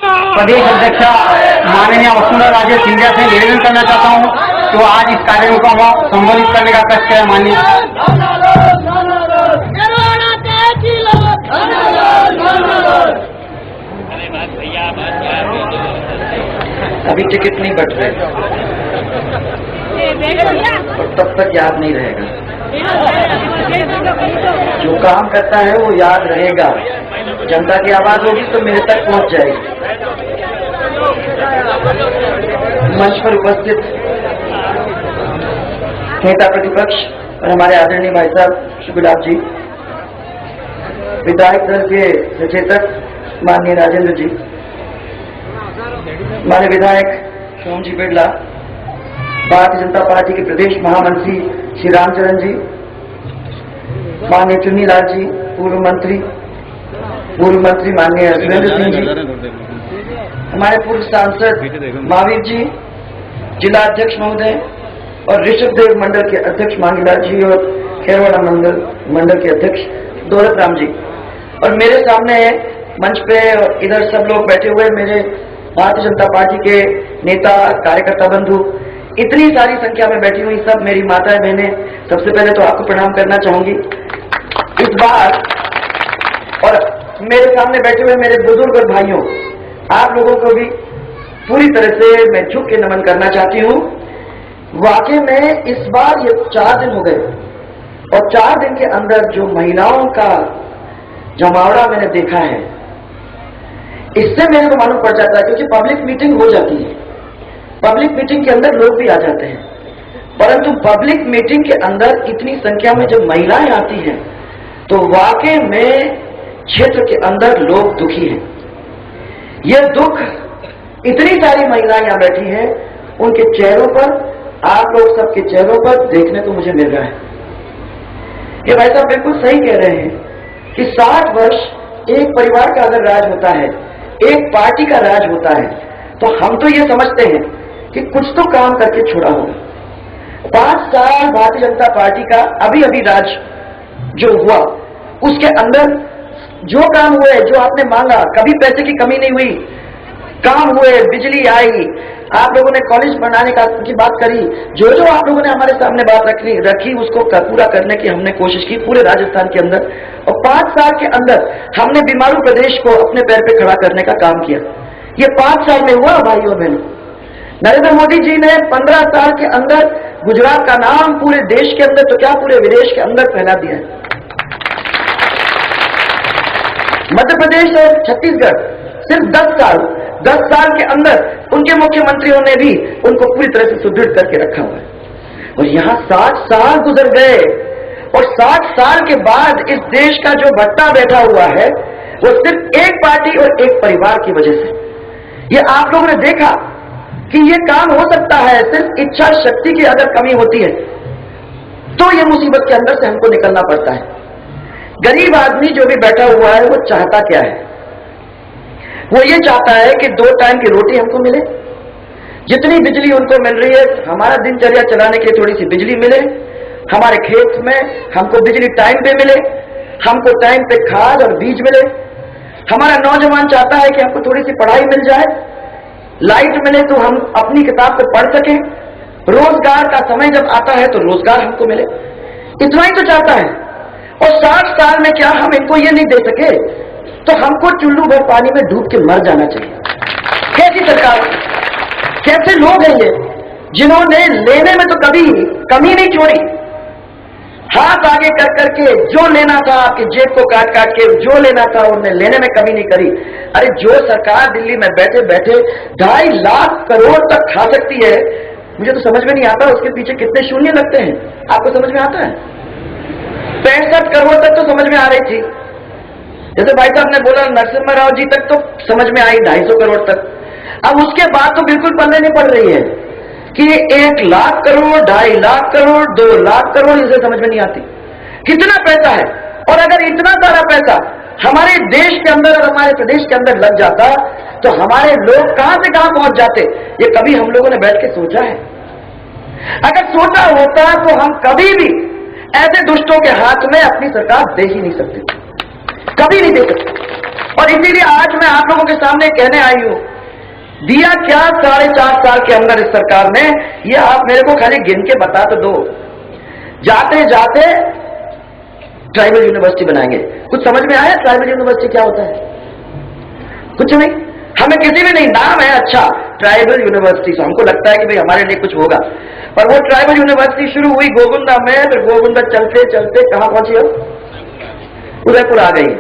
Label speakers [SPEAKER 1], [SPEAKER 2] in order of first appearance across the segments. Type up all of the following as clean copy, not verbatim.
[SPEAKER 1] प्रदेश अध्यक्ष माननीय वसुंधरा राजे सिंधिया से निवेदन करना चाहता हूं तो आज इस कार्यक्रम को हम संबोधित करने का कष्ट है। माननीय
[SPEAKER 2] अभी टिकट नहीं बट रहे और तब तक याद नहीं रहेगा। जो काम करता है वो याद रहेगा। जनता की आवाज होगी तो मेरे तक पहुंच जाएगी। मंच पर उपस्थित नेता प्रतिपक्ष और हमारे आदरणीय भाई साहब श्री गुलाब जी, विधायक दल के सचेतक माननीय राजेंद्र जी, हमारे विधायक सोम जी बिरला, भारतीय जनता पार्टी के प्रदेश महामंत्री श्री रामचरण जी, माननीय चुन्नी लाल जी, पूर्व मंत्री माननीय सुरेंद्र सिंह जी, हमारे पूर्व सांसद महावीर जी, जिला अध्यक्ष महोदय और ऋषभ देव मंडल के अध्यक्ष मांगीलाल जी और खेरवाड़ा मंडल के अध्यक्ष दौलत राम जी, और मेरे सामने मंच पे और इधर सब लोग बैठे हुए मेरे भारतीय जनता पार्टी के नेता कार्यकर्ता बंधु, इतनी सारी संख्या में बैठी हुई सब मेरी माताएं बहनें, सबसे पहले तो आपको प्रणाम करना चाहूंगी इस बार। और मेरे सामने बैठे हुए मेरे बुजुर्ग और भाइयों, आप लोगों को भी पूरी तरह से मैं झुक के नमन करना चाहती हूँ। वाकई में इस बार ये 4 दिन हो गए और 4 दिन के अंदर जो महिलाओं का जमावड़ा मैंने देखा है, इससे मेरे को मालूम पड़ जाता है, क्योंकि पब्लिक मीटिंग हो जाती है, पब्लिक मीटिंग के अंदर लोग भी आ जाते हैं, परंतु पब्लिक मीटिंग के अंदर इतनी संख्या में जब महिलाएं आती हैं तो वाकई में क्षेत्र के अंदर लोग दुखी हैं। यह दुख इतनी सारी महिलाएं यहां बैठी हैं, उनके चेहरों पर, आप लोग सबके चेहरों पर देखने को मुझे मिल रहा है। ये भाई साहब बिल्कुल सही कह रहे हैं कि 60 वर्ष एक परिवार का अगर राज होता है, एक पार्टी का राज होता है, तो हम तो ये समझते हैं कि कुछ तो काम करके छोड़ा होगा। 5 साल भारतीय जनता पार्टी का अभी राज जो हुआ, उसके अंदर जो काम हुए, जो आपने मांगा, कभी पैसे की कमी नहीं हुई, काम हुए, बिजली आई, आप लोगों ने कॉलेज बनाने की बात करी, जो आप लोगों ने हमारे सामने बात रखी उसको पूरा करने की हमने कोशिश की पूरे राजस्थान के अंदर, और 5 साल के अंदर हमने बीमारू प्रदेश को अपने पैर पे खड़ा करने का काम किया। ये 5 साल में हुआ भाइयों और बहनों। नरेंद्र मोदी जी ने 15 साल के अंदर गुजरात का नाम पूरे देश के अंदर तो क्या पूरे विदेश के अंदर फैला दिया है। मध्य प्रदेश और छत्तीसगढ़ सिर्फ 10 साल के अंदर उनके मुख्यमंत्रियों ने भी उनको पूरी तरह से सुदृढ़ करके रखा हुआ है, और यहां 60 साल गुजर गए, और 60 साल के बाद इस देश का जो भट्टा बैठा हुआ है वो सिर्फ एक पार्टी और एक परिवार की वजह से। ये आप लोगों ने देखा कि ये काम हो सकता है, सिर्फ इच्छा शक्ति की अगर कमी होती है तो ये मुसीबत के अंदर से हमको निकलना पड़ता है। गरीब आदमी जो भी बैठा हुआ है वो चाहता क्या है? वो ये चाहता है कि 2 टाइम की रोटी हमको मिले, जितनी बिजली उनको मिल रही है हमारा दिनचर्या चलाने के लिए थोड़ी सी बिजली मिले, हमारे खेत में हमको बिजली टाइम पे मिले, हमको टाइम पे खाद और बीज मिले। हमारा नौजवान चाहता है कि हमको थोड़ी सी पढ़ाई मिल जाए, लाइट मिले तो हम अपनी किताब को पढ़ सकें, रोजगार का समय जब आता है तो रोजगार हमको मिले, इतना ही तो चाहता है। और 60 साल में क्या हम इनको ये नहीं दे सके तो हमको चुल्लू भर पानी में डूब के मर जाना चाहिए। कैसी सरकार, कैसे लोग हैं ये जिन्होंने लेने में तो कभी कमी नहीं छोड़ी, हाथ आगे कर करके जो लेना था आपकी जेब को काट काट के जो लेना था उन्हें लेने में कमी नहीं करी। अरे जो सरकार दिल्ली में बैठे बैठे 2.5 लाख करोड़ तक खा सकती है, मुझे तो समझ में नहीं आता उसके पीछे कितने शून्य लगते हैं। आपको समझ में आता है? 65 करोड़ तक तो समझ में आ रही थी, जैसे भाई साहब ने बोला नरसिम्हा राव जी तक तो समझ में आई 250 करोड़ तक, अब उसके बाद तो बिल्कुल पल्ले नहीं पड़ रही है कि 1 लाख करोड़, 2.5 लाख करोड़, 2 लाख करोड़, इसे समझ में नहीं आती कितना पैसा है। और अगर इतना सारा पैसा हमारे देश के अंदर और हमारे प्रदेश के अंदर लग जाता तो हमारे लोग कहां से कहां पहुंच जाते, ये कभी हम लोगों ने बैठ के सोचा है? अगर सोचा होता तो हम कभी भी ऐसे दुष्टों के हाथ में अपनी सरकार दे ही नहीं सकते, कभी नहीं दे सकते। और इसीलिए आज मैं आप लोगों के सामने कहने आई हूं, दिया क्या 4.5 साल के अंदर इस सरकार ने, ये आप मेरे को खाली गिन के बता तो दो। जाते जाते ट्राइबल यूनिवर्सिटी बनाएंगे। कुछ समझ में आया ट्राइबल यूनिवर्सिटी क्या होता है? कुछ नहीं, हमें किसी भी नहीं, नाम है अच्छा ट्राइबल यूनिवर्सिटी, तो हमको लगता है कि भाई हमारे लिए कुछ होगा। पर वो ट्राइबल यूनिवर्सिटी शुरू हुई गोविंदा में, फिर गोविंदा चलते चलते कहां पहुंची? अब उदयपुर आ गई।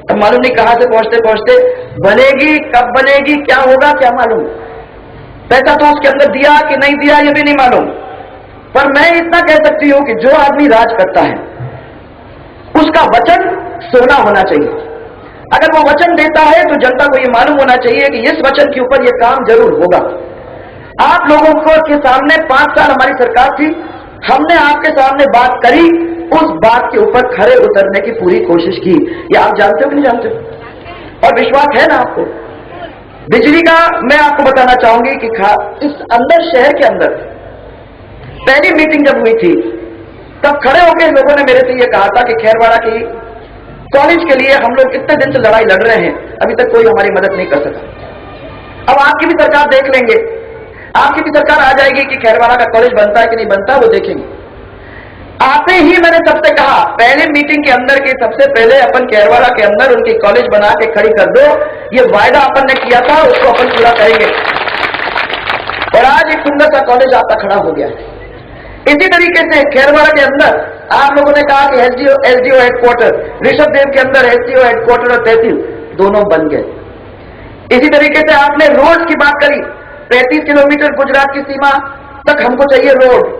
[SPEAKER 2] अब मालूम नहीं कहां से पहुंचते पहुंचते बनेगी, कब बनेगी, क्या होगा, क्या मालूम। पैसा तो उसके अंदर दिया कि नहीं दिया ये भी नहीं मालूम। पर मैं इतना कह सकती हूं कि जो आदमी राज करता है उसका वचन सोना होना चाहिए। अगर वो वचन देता है तो जनता को ये मालूम होना चाहिए कि इस वचन के ऊपर ये काम जरूर होगा। आप लोगों को के सामने 5 साल हमारी सरकार थी, हमने आपके सामने बात करी, उस बात के ऊपर खड़े उतरने की पूरी कोशिश की। ये आप जानते हो कि नहीं जानते हो? और विश्वास है ना आपको? बिजली का मैं आपको बताना चाहूंगी कि इस अंदर शहर के अंदर पहली मीटिंग जब हुई थी तब खड़े होकर लोगों ने मेरे से ये कहा था कि खैरवाड़ा की कॉलेज के लिए हम लोग इतने दिन से लड़ाई लड़ रहे हैं, अभी तक कोई हमारी मदद नहीं कर सका। अब आपकी भी सरकार देख लेंगे, आपकी भी सरकार आ जाएगी कि खैरवाड़ा का कॉलेज बनता है कि नहीं बनता, वो देखेंगे। आते ही मैंने सबसे कहा, पहले मीटिंग के अंदर के सबसे पहले अपन खैरवाड़ा के अंदर उनकी कॉलेज बना के खड़ी कर दो, ये वायदा अपन ने किया था उसको अपन पूरा करेंगे। और आज एक सुंदर सा कॉलेज आपका खड़ा हो गया है। इसी तरीके से खैरवाड़ा के अंदर आप लोगों ने कहा कि एसडीओ हेडक्वार्टर, ऋषभदेव के अंदर एसडीओ हेडक्वार्टर और तहसील दोनों बन गए। इसी तरीके से आपने रोड की बात करी, 35 किलोमीटर गुजरात की सीमा तक हमको चाहिए रोड,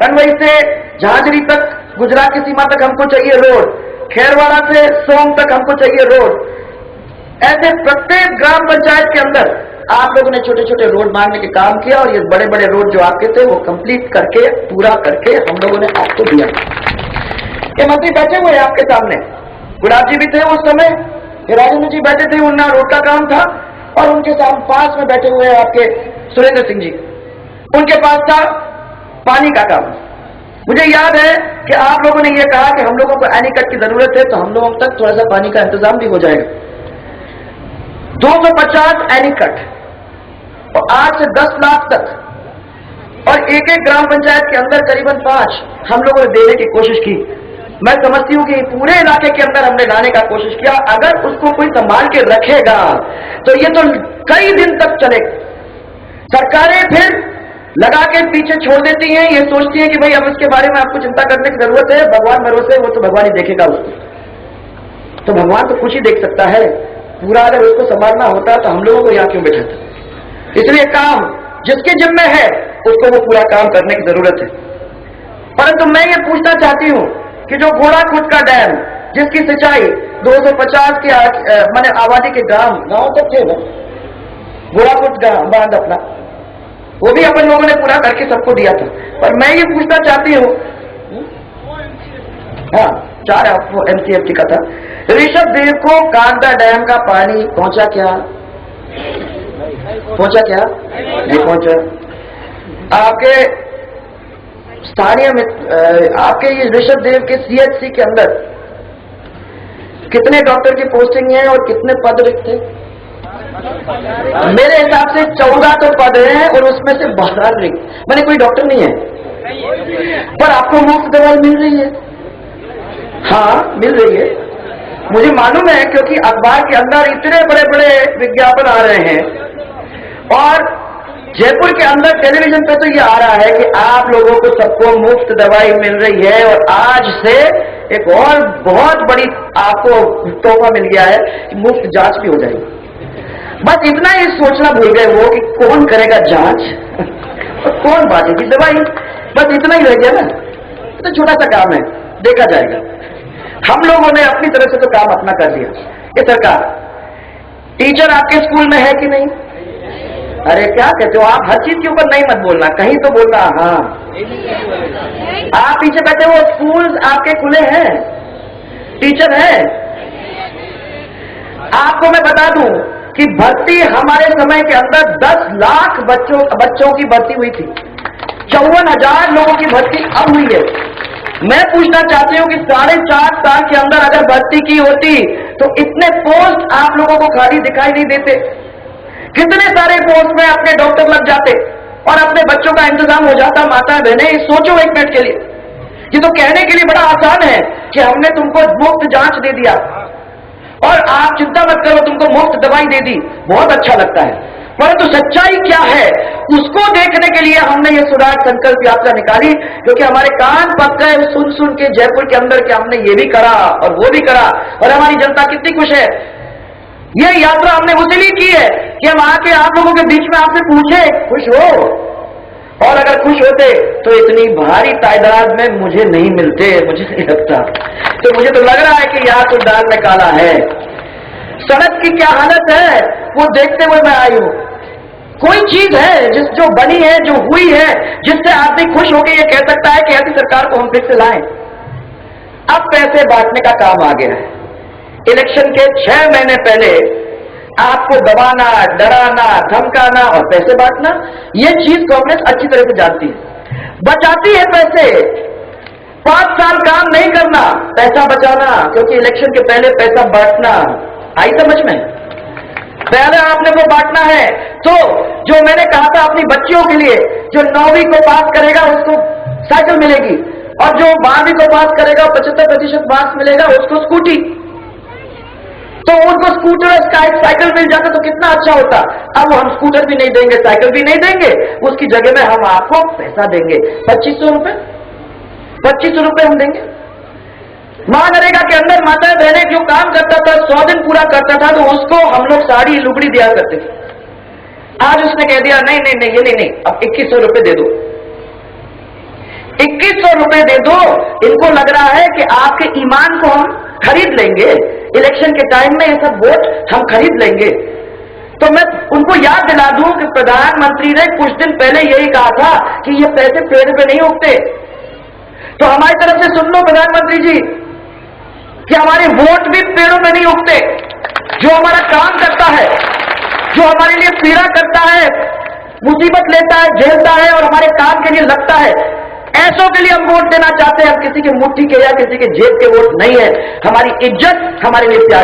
[SPEAKER 2] कन्वई से झांझरी तक गुजरात की सीमा तक हमको चाहिए रोड, खैरवाड़ा से सोम तक हमको चाहिए रोड। ऐसे प्रत्येक ग्राम पंचायत के अंदर आप लोगों ने छोटे छोटे रोड मांगने के काम किया और ये बड़े बड़े रोड जो आपके थे वो कंप्लीट करके पूरा करके हम लोगों ने आपको दिया। ये मंत्री बैठे हुए हैं आपके सामने, गुलाब जी भी थे उस समय, राजेंद्र जी बैठे थे, उन्ना रोड का काम था, और उनके साथ पास में बैठे हुए हैं आपके सुरेंद्र सिंह जी, उनके पास था पानी का काम। मुझे याद है कि आप लोगों ने यह कहा कि हम लोगों को एनीकट की जरूरत है, तो हम लोगों तक थोड़ा सा पानी का इंतजाम भी हो जाएगा। 250 एनीकट और 8 से 10 लाख तक, और एक एक ग्राम पंचायत के अंदर करीबन 5 हम लोगों ने देने की कोशिश की। मैं समझती हूं कि पूरे इलाके के अंदर हमने लाने का कोशिश किया। अगर उसको कोई संभाल के रखेगा तो ये तो कई दिन तक चलेगा। सरकारें फिर लगा के पीछे छोड़ देती हैं, ये सोचती हैं कि भाई अब इसके बारे में आपको चिंता करने की जरूरत है, भगवान भरोसे, वो तो भगवान ही देखेगा उसको। तो भगवान तो कुछ ही देख सकता है, पूरा अगर उसको संभालना होता तो हम लोगों को यहां क्यों बैठाता। इसलिए काम जिसके जिम्मे है उसको वो पूरा काम करने की जरूरत है। परंतु मैं ये पूछना चाहती हूं कि जो घोड़ाखुद का डैम, जिसकी सिंचाई 250 के माने आबादी के गांव तक थे ना, घोड़ाखुद बांध अपना, वो भी अपन लोगों ने पूरा करके सबको दिया था। पर मैं ये पूछना चाहती हूं, हाँ 4 MCFT का था, ऋषभदेव को कांगड़ा डैम का पानी पहुंचा क्या? नहीं पहुंचा। आपके स्थानीय आपके ये ऋषभदेव के CHC के अंदर कितने डॉक्टर की पोस्टिंग है और कितने पद रिक्त थे? मेरे हिसाब से 14 तो पद हैं और उसमें से 12 रिक्त, मैंने कोई डॉक्टर नहीं है। पर आपको मुफ्त दवाई मिल रही है? हाँ मिल रही है, मुझे मालूम है, क्योंकि अखबार के अंदर इतने बड़े बड़े विज्ञापन आ रहे हैं और जयपुर के अंदर टेलीविजन पे तो ये आ रहा है कि आप लोगों को सबको मुफ्त दवाई मिल रही है। और आज से एक और बहुत बड़ी आपको तोहफा मिल गया है कि मुफ्त जांच भी हो जाएगी। बस इतना ही सोचना भूल गए वो कि कौन करेगा जांच और कौन बांटेगी दवाई, बस इतना ही रह गया ना। तो छोटा सा काम है, देखा जाएगा। हम लोगों ने अपनी तरफ से तो काम अपना कर दिया। ये सरकार, टीचर आपके स्कूल में है कि नहीं? अरे क्या कहते हो आप, हर चीज के ऊपर नहीं मत बोलना, कहीं तो बोलना। हाँ आप पीछे बैठे हो, स्कूल आपके खुले हैं, टीचर है। आपको मैं बता दूं कि भर्ती हमारे समय के अंदर 10 लाख बच्चों की भर्ती हुई थी, 54,000 लोगों की भर्ती अब हुई है। मैं पूछना चाहती हूं कि 4.5 साल के अंदर अगर भर्ती की होती तो इतने पोस्ट आप लोगों को खाली दिखाई नहीं देते। कितने सारे पोस्ट में अपने डॉक्टर लग जाते और अपने बच्चों का इंतजाम हो जाता। माता बहने सोचो एक मिनट के लिए, ये तो कहने के लिए बड़ा आसान है कि हमने तुमको मुफ्त जांच दे दिया और आप चिंता मत करो, तुमको मुफ्त दवाई दे दी, बहुत अच्छा लगता है। परंतु सच्चाई क्या है उसको देखने के लिए हमने ये सुधार संकल्प यात्रा निकाली, क्योंकि हमारे कान पक गए सुन सुन के जयपुर के अंदर के हमने ये भी करा और वो भी करा और हमारी जनता कितनी खुश है। ये यात्रा हमने उसलिए की है कि हम आके आप लोगों के बीच में आपसे पूछे खुश हो, और अगर खुश होते तो इतनी भारी तादाद में मुझे नहीं मिलते, मुझे नहीं लगता। तो मुझे तो लग रहा है कि यहाँ तो दाल में काला है। सड़क की क्या हालत है वो देखते हुए मैं आई हूं। कोई चीज है जो बनी है, जो हुई है, जिससे आदमी खुश होकर ये कह सकता है कि ऐसी सरकार को हम फिर से लाएं। अब पैसे बांटने का काम आ गया है। इलेक्शन के 6 महीने पहले आपको दबाना, डराना, धमकाना और पैसे बांटना, ये चीज कांग्रेस अच्छी तरह से जानती है। बचाती है पैसे, 5 साल काम नहीं करना, पैसा बचाना, क्योंकि इलेक्शन के पहले पैसा बांटना। आई समझ में? पहले आपने वो बांटना है। तो जो मैंने कहा था अपनी बच्चियों के लिए, जो 9वीं को पास करेगा उसको साइकिल मिलेगी, और जो 12वीं को पास करेगा 75% मार्क्स मिलेगा उसको स्कूटी। तो उनको स्कूटर साइकिल मिल जाता तो कितना अच्छा होता। अब हम स्कूटर भी नहीं देंगे, साइकिल भी नहीं देंगे, उसकी जगह में हम आपको पैसा देंगे, 2500 रुपए, 2500 रुपए हम देंगे। महानरेगा के अंदर माता बहने जो काम करता था 100 दिन पूरा करता था तो उसको हम लोग साड़ी लुगड़ी दिया करते थे। आज उसने कह दिया नहीं नहीं नहीं, ये नहीं, अब 2100 रुपए दे दो, 2100 रुपए दे दो। इनको लग रहा है कि आपके ईमान को हम खरीद लेंगे, इलेक्शन के टाइम में ये सब वोट हम खरीद लेंगे। तो मैं उनको याद दिला दूं कि प्रधानमंत्री ने कुछ दिन पहले यही कहा था कि ये पैसे पेड़ पे नहीं उगते। तो हमारी तरफ से सुन लो प्रधानमंत्री जी कि हमारे वोट भी पेड़ों में नहीं उगते। जो हमारा काम करता है, जो हमारे लिए पीड़ा करता है, मुसीबत लेता है, झेलता है और हमारे काम के लिए लगता है, ऐसों के लिए हम वोट देना चाहते हैं। हम किसी के मुट्ठी के या किसी के जेब के वोट नहीं है। हमारी इज्जत हमारे लिए प्यारी